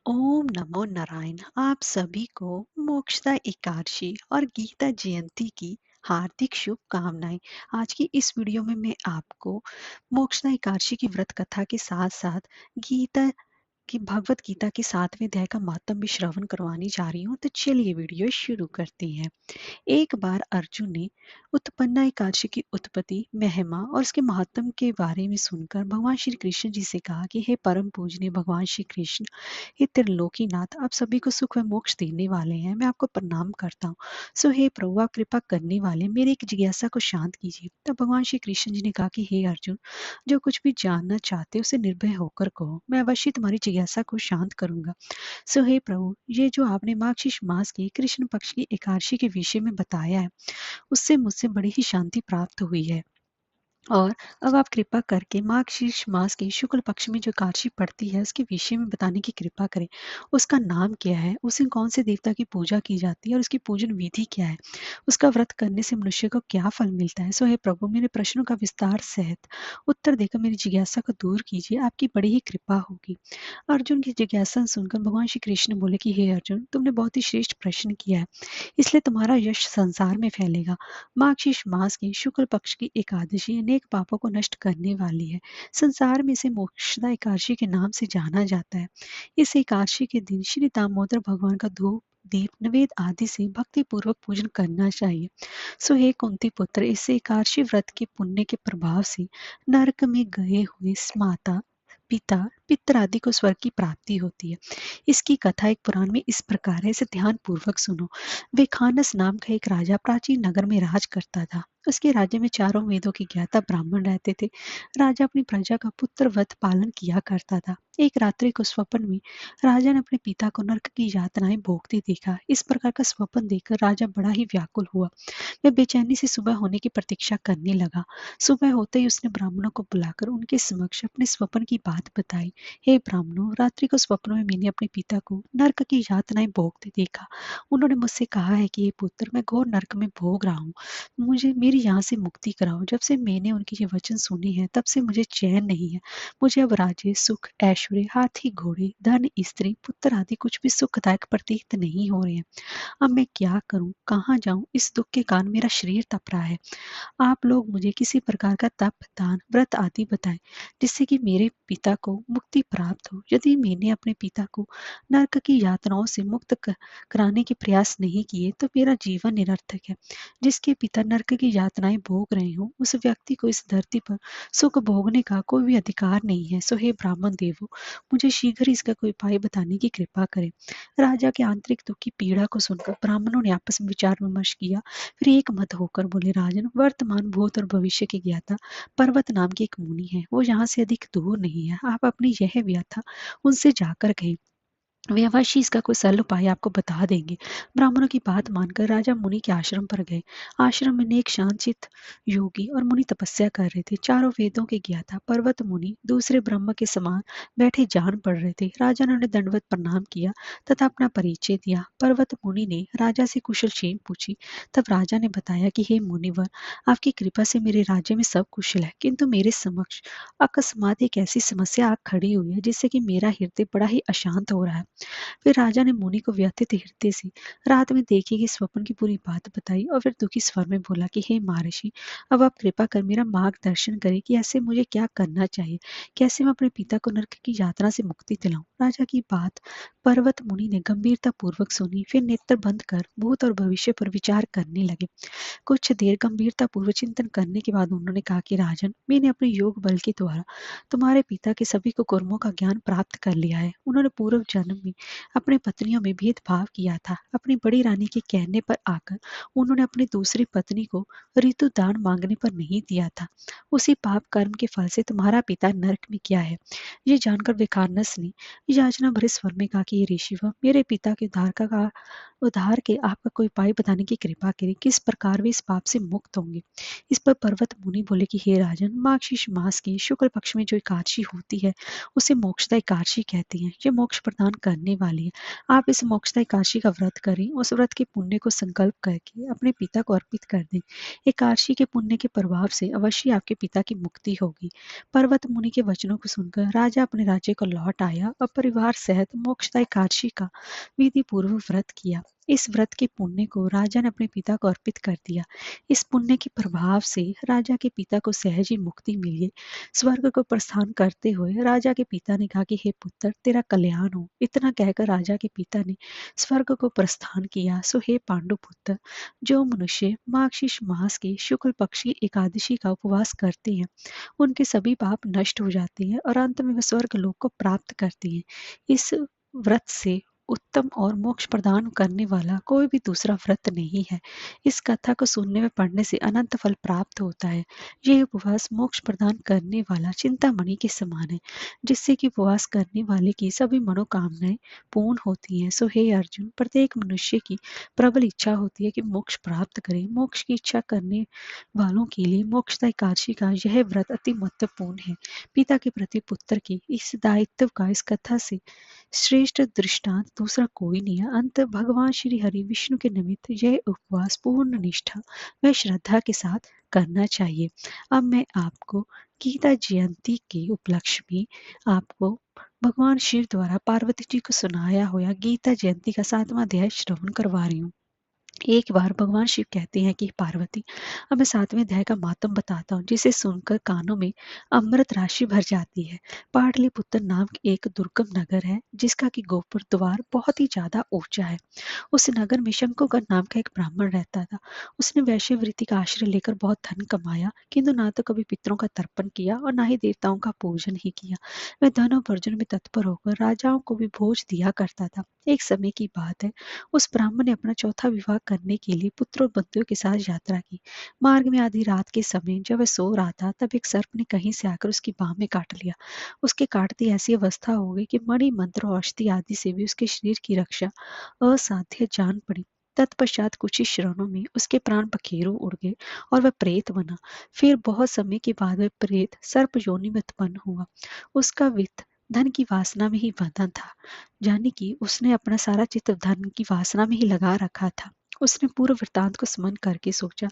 ओम नमो नारायण। आप सभी को मोक्षदा एकादशी और गीता जयंती की हार्दिक शुभकामनाएं। आज की इस वीडियो में मैं आपको मोक्षदा एकादशी की व्रत कथा के साथ साथ गीता कि भगवत गीता के 7वें अध्याय का महत्व भी श्रवण करवाने जा रही हूँ। तो चलिए वीडियो शुरू करते हैं। एक बार अर्जुन ने उत्पन्ना एकादशी की उत्पत्ति, महिमा और उसके महत्व के बारे में सुनकर भगवान श्री कृष्ण जी से कहा कि हे परम पूजनीय भगवान श्री कृष्ण, हे त्रिलोकीनाथ, आप सभी को सुख व मोक्ष देने वाले हैं, मैं आपको प्रणाम करता हूँ। सो हे प्रभु, आप कृपा करने वाले मेरी एक जिज्ञासा को शांत कीजिए। तब भगवान श्री कृष्ण जी ने कहा कि हे अर्जुन, जो कुछ भी जानना चाहते हो उसे निर्भय होकर कहो, मैं अवश्य तुम्हारी जिज्ञासा को शांत करूंगा। सो हे प्रभु, ये जो आपने मार्गशीर्ष मास की कृष्ण पक्ष की एकादशी के विषय में बताया है, उससे मुझसे बड़ी ही शांति प्राप्त हुई है। और अब आप कृपा करके मार्गशीर्ष मास के शुक्ल पक्ष में जो एकादशी पड़ती है उसके विषय में बताने की कृपा करें। उसका नाम क्या है, उसे कौन से देवता की पूजा की जाती है और उसकी पूजन विधि क्या है, उसका व्रत करने से मनुष्य को क्या फल मिलता है। सो हे प्रभु, मेरे प्रश्नों का विस्तार सहित उत्तर देकर मेरी जिज्ञासा को दूर कीजिए, आपकी बड़ी ही कृपा होगी। अर्जुन की जिज्ञासा सुनकर भगवान श्री कृष्ण बोले कि हे अर्जुन, तुमने बहुत ही श्रेष्ठ प्रश्न किया है, इसलिए तुम्हारा यश संसार में फैलेगा। मार्गशीर्ष मास की शुक्ल पक्ष की एकादशी अनेक पापों को नष्ट करने वाली है। संसार में इसे मोक्षदा एकादशी के नाम से जाना जाता है। इस एकादशी के दिन श्री दामोदर भगवान का धूप, दीप, नवेद आदि से भक्ति पूर्वक पूजन करना चाहिए। सो हे कुंती पुत्र, इस एकादशी व्रत के पुण्य के प्रभाव से नरक में गए हुए माता, पिता, पितर आदि को स्वर्ग की प्राप्ति होती है। इसकी कथा एक पुराण में इस प्रकार है, इसे ध्यान पूर्वक सुनो। वेखानस नाम का एक राजा प्राचीन नगर में राज करता था। उसके राज्य में चारों वेदों के ज्ञाता ब्राह्मण रहते थे। राजा अपनी प्रजा का पुत्रवत पालन किया करता था। एक रात्रि को स्वप्न में राजा ने अपने पिता को नरक की यातनाएं भोगते देखा। इस प्रकार का स्वप्न देखकर राजा बड़ा ही व्याकुल हुआ। वह बेचैनी से सुबह होने की प्रतीक्षा करने लगा। सुबह होते ही उसने ब्राह्मणों को बुलाकर उनके समक्ष अपने स्वप्न की बात बताई। हे ब्राह्मणों, रात्रि को स्वप्न में मैंने अपने पिता को नरक की यातनाएं भोगते देखा। उन्होंने मुझसे कहा है कि हे पुत्र, मैं घोर नरक में भोग रहा हूँ, मुझे मेरी यहाँ से मुक्ति कराओ। जब से मैंने उनके ये वचन सुने हैं तब से मुझे चैन नहीं है। मुझे अब राज्य, सुख, ऐश्वर्य, हाथी, घोड़े, धन, स्त्री, पुत्र आदि कुछ भी सुखदायक प्रतीत नहीं हो रहे हैं। अब मैं क्या करूं, कहाँ जाऊं, इस दुख के कारण मेरा शरीर तप रहा है। आप लोग मुझे किसी प्रकार का तप, दान, व्रत आदि बताएं, जिससे कि मेरे पिता को मुक्ति प्राप्त हो। यदि मैंने अपने पिता को नरक की यातनाओं से मुक्त कराने के प्रयास नहीं किए तो मेरा जीवन निरर्थक है। जिसके पिता नरक की यातनाएं भोग रहे हो, उस व्यक्ति को इस धरती पर सुख भोगने का कोई भी अधिकार नहीं है। सो हे ब्राह्मण देवो, मुझे शीघ्र इसका कोई उपाय बताने की कृपा करें। राजा के आंतरिक दुख की पीड़ा को सुनकर ब्राह्मणों ने आपस में विचार विमर्श किया। फिर एक मत होकर बोले, राजन, वर्तमान, भूत और भविष्य के ज्ञाता पर्वत नाम की एक मुनि है, वो यहाँ से अधिक दूर नहीं है। आप अपनी यह व्यथा उनसे जाकर कहें, वे अवश्य इसका कोई सरल उपाय आपको बता देंगे। ब्राह्मणों की बात मानकर राजा मुनि के आश्रम पर गए। आश्रम में एक शांतचित्त योगी और मुनि तपस्या कर रहे थे। चारों वेदों के ज्ञाता पर्वत मुनि दूसरे ब्रह्म के समान बैठे जान पड़ रहे थे। राजा ने उन्हें दंडवत प्रणाम किया तथा अपना परिचय दिया। पर्वत मुनि ने राजा से कुशल क्षेम पूछी। तब राजा ने बताया कि हे मुनिवर, आपकी कृपा से मेरे राज्य में सब कुशल है, किंतु मेरे समक्ष अकस्मात एक ऐसी समस्या आ खड़ी हुई है जिससे कि मेरा हृदय बड़ा ही अशांत हो रहा है। फिर राजा ने मुनि को व्यथित हृदय से रात में देखे गए स्वप्न की पूरी बात बताई और फिर दुखी स्वर में बोला कि हे महर्षि, अब आप कृपा कर मेरा मार्गदर्शन करें कि ऐसे मुझे क्या करना चाहिए, कैसे मैं अपने पिता को नरक की यात्रा से मुक्ति दिलाऊं। राजा की बात पर्वत मुनि ने गंभीरता पूर्वक सुनी। फिर नेत्र बंद कर भूत और भविष्य पर विचार करने लगे। कुछ देर गंभीरता पूर्वक चिंतन करने के बाद उन्होंने कहा कि राजन, मैंने अपने योग बल के द्वारा तुम्हारे पिता के सभी को कर्मों का ज्ञान प्राप्त कर लिया है। उन्होंने पूर्व जन्म में अपनी पत्नियों में भेदभाव किया था। अपनी बड़ी रानी के कहने पर आकर उन्होंने अपनी दूसरी पत्नी को ऋतु दान मांगने पर नहीं दिया था। उसी पाप कर्म के फल से तुम्हारा पिता नरक में गया है। ये जानकर विकारनस ने याचना भरे स्वर में कहा कि हे ऋषिवर, मेरे पिता के उद्धार के आपका कोई उपाय बताने की कृपा करें, किस प्रकार वे इस पाप से मुक्त होंगे। इस पर पर्वत मुनि बोले कि हे राजन, मार्गशीर्ष मास की शुक्ल पक्ष में जो एकादशी होती है उसे मोक्षदा एकादशी कहते हैं। ये मोक्ष प्रदान करने वाली है। आप इस मोक्षदा एकादशी का व्रत करें, उस व्रत के पुण्य को संकल्प करके अपने पिता को अर्पित कर दें। एकादशी के पुण्य के प्रभाव से अवश्य आपके पिता की मुक्ति होगी। पर्वत मुनि के वचनों को सुनकर राजा अपने राज्य को लौट आया और परिवार सहित मोक्षदा एकादशी का विधि पूर्वक व्रत किया। इस व्रत के पुण्य को राजा ने अपने पिता को अर्पित कर दिया। इस पुण्य के प्रभाव से राजा के पिता को सहज ही मुक्ति मिली। स्वर्ग को प्रस्थान करते हुए राजा के पिता ने कहा कि हे पुत्र, तेरा कल्याण हो। इतना कहकर राजा के पिता ने स्वर्ग को प्रस्थान किया। सो हे पांडु पुत्र, जो मनुष्य मार्गशीर्ष मास की शुक्ल पक्ष की एकादशी का उपवास करते हैं, उनके सभी पाप नष्ट हो जाते हैं और अंत में वे स्वर्ग लोक को प्राप्त करते हैं। इस व्रत से उत्तम और मोक्ष प्रदान करने वाला कोई भी दूसरा व्रत नहीं है। इस कथा को सुनने में पढ़ने से अनंत फल प्राप्त होता है। यह उपवास मोक्ष प्रदान करने वाला चिंतामणि के समान है, जिससे कि उपवास करने वाले की सभी मनोकामनाएं पूर्ण होती हैं। सो हे अर्जुन, प्रत्येक मनुष्य की प्रबल इच्छा होती है कि मोक्ष प्राप्त करे। मोक्ष की इच्छा करने वालों के लिए मोक्षदा एकादशी का यह व्रत अति महत्वपूर्ण है। पिता के प्रति पुत्र के इस दायित्व का इस कथा से श्रेष्ठ दृष्टांत दूसरा कोई नहीं है। अंत भगवान श्री हरि विष्णु के निमित्त यह उपवास पूर्ण निष्ठा व श्रद्धा के साथ करना चाहिए। अब मैं आपको गीता जयंती के उपलक्ष्य में आपको भगवान शिव द्वारा पार्वती जी को सुनाया हुआ गीता जयंती का 7वां अध्याय श्रवण करवा रही हूँ। एक बार भगवान शिव कहते हैं कि पार्वती, अब मैं 7वें अध्याय का मातम बताता हूँ, जिसे सुनकर कानों में अमृत राशि भर जाती है। पाटलिपुत्र नाम की एक दुर्गम नगर है, जिसका कि गोपुर द्वार बहुत ही ज्यादा ऊंचा है। उस नगर में शंकुगण नाम का एक ब्राह्मण रहता था। उसने वैश्यवृत्ति का आश्रय लेकर बहुत धन कमाया, किंतु ना तो कभी पितरों का तर्पण किया और ना ही देवताओं का पूजन ही किया। वह धन और वर्जन में तत्पर होकर राजाओं को भी भोज दिया करता था। एक समय की बात है, उस ब्राह्मण ने अपना चौथा विवाह करने के लिए पुत्र और बंधुओं के साथ यात्रा की। मार्ग में आधी रात के समय जब वह सो रहा था, तब एक सर्प ने कहीं से आकर उसकी बाह में काट लिया। उसके काटते ऐसी अवस्था हो गई कि मणि मंत्र और औषधि आदि से भी उसके शरीर की रक्षा असाध्य जान पड़ी। तत्पश्चात कुछ ही क्षणों में उसके प्राण पखेरु उड़ गए और वह प्रेत बना। फिर बहुत समय के बाद वह प्रेत सर्प योनि में उत्पन्न हुआ। उसका वित्त धन की वासना में ही बंधा था, यानी कि उसने अपना सारा चित्त धन की वासना में ही लगा रखा था। उसने पूर्व वृत्तांत को स्मरण करके सोचा,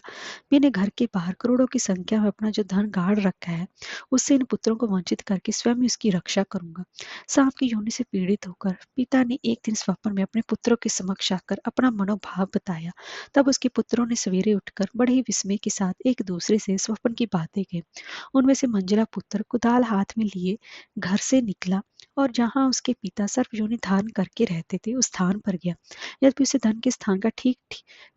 मैंने घर के बाहर करोड़ों की संख्या में अपना जो धन गाड़ रखा है, उससे इन पुत्रों को वंचित करके स्वयं ही उसकी रक्षा करूंगा। सांप की योनि से पीड़ित होकर पिता ने एक दिन स्वप्न में अपने पुत्रों के समक्ष आकर अपना मनोभाव बताया। तब उसके पुत्रों ने सवेरे उठकर बड़े ही विस्मय के साथ एक दूसरे से स्वप्न की बातें कही। उनमें से मंजिला पुत्र कुदाल हाथ में लिए घर से निकला और जहां उसके पिता सर्प योनि धारण करके रहते थे, उस स्थान पर गया। यद्यपि उसे धन के स्थान का ठीक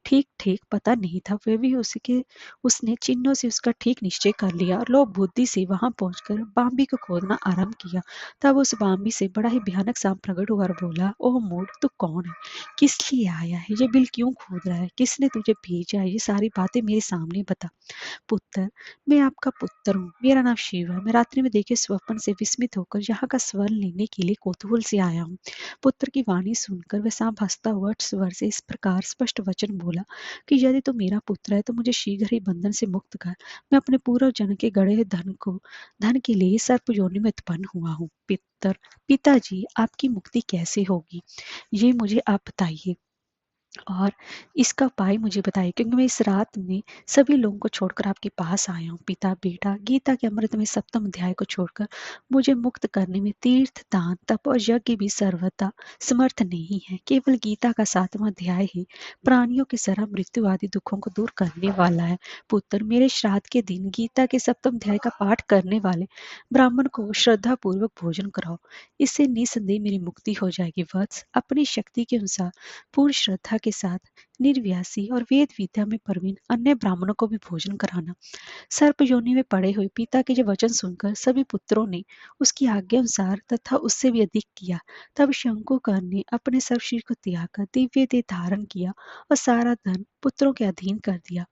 ठीक पता नहीं था, वह भी उसने चिन्हों से उसका ठीक निश्चय कर लिया और लोभ बुद्धि से वहां पहुंचकर बाम्बी को खोदना आरंभ किया। तब उस बाम्बी से बड़ा ही भयानक सांप प्रकट हुआ और बोला, ओह मूढ़, तू कौन है? किस लिए आया है? ये बिल क्यों खोद रहा है? किसने तुझे भेजा है? ये सारी बातें मेरे सामने बता। पुत्र, मैं आपका पुत्र हूँ, मेरा नाम शिव है। मैं रात्रि में देखे स्वप्न से विस्मित होकर यहाँ का स्वर लेने के लिए कौतूहल से आया हूँ। पुत्र की वाणी सुनकर वह सांप हंसता हुआ स्वर से इस प्रकार स्पष्ट वचन बोला कि यदि तू मेरा पुत्र है तो मुझे शीघ्र ही बंधन से मुक्त कर। मैं अपने पूर्व जन्म के गड़े हुए धन के लिए सर्प योनि में उत्पन्न हुआ हूँ। पिताजी, आपकी मुक्ति कैसे होगी, ये मुझे आप बताइए और इसका उपाय मुझे बताइए, क्योंकि मैं इस रात में सभी लोगों को छोड़कर आपके पास आया हूँ। पिता बेटा, गीता के अमृत में 7वें अध्याय को छोड़कर मुझे मुक्त करने में तीर्थ दान तप और यज्ञ भी सर्वथा समर्थ नहीं है। केवल गीता का 7वां अध्याय ही प्राणियों के सरा मृत्यु आदि दुखों को दूर करने वाला है। पुत्र, मेरे श्राद्ध के दिन गीता के 7वें अध्याय का पाठ करने वाले ब्राह्मण को श्रद्धा पूर्वक भोजन कराओ। इससे निसंदेह मेरी मुक्ति हो जाएगी। वत्स, अपनी शक्ति के अनुसार पूर्ण श्रद्धा के साथ निर्व्यासी और वेद विद्या में प्रवीण अन्य ब्राह्मणों को भी भोजन कराना। सर्प योनि में पड़े हुए पिता के जो वचन सुनकर सभी पुत्रों ने उसकी आज्ञा अनुसार तथा उससे भी अधिक किया। तब शंकुकर्ण ने अपने सर्व शरीर को त्याग कर दिव्य देह धारण किया और सारा धन पुत्रों के अधीन कर दिया।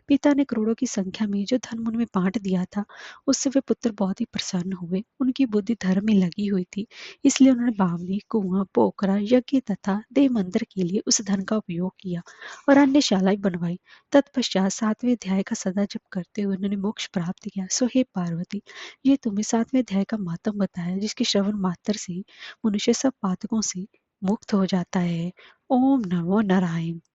पिता ने करोड़ों की संख्या में जो धन उनमें बांट दिया था, उससे वे पुत्र बहुत ही प्रसन्न हुए। उनकी बुद्धि धर्म में लगी हुई थी, इसलिए उन्होंने बावली, कुआं, पोखरा, यज्ञ तथा देव मंदिर के लिए उस धन का उपयोग किया और अन्य शालाएं बनवाई। तत्पश्चात 7वें अध्याय का सदा जप करते हुए उन्होंने मोक्ष प्राप्त किया। सो हे पार्वती, ये तुम्हें 7वें अध्याय का मातम बताया, जिसके श्रवण मात्र से मनुष्य सब पातकों से मुक्त हो जाता है। ओम नमो नारायण।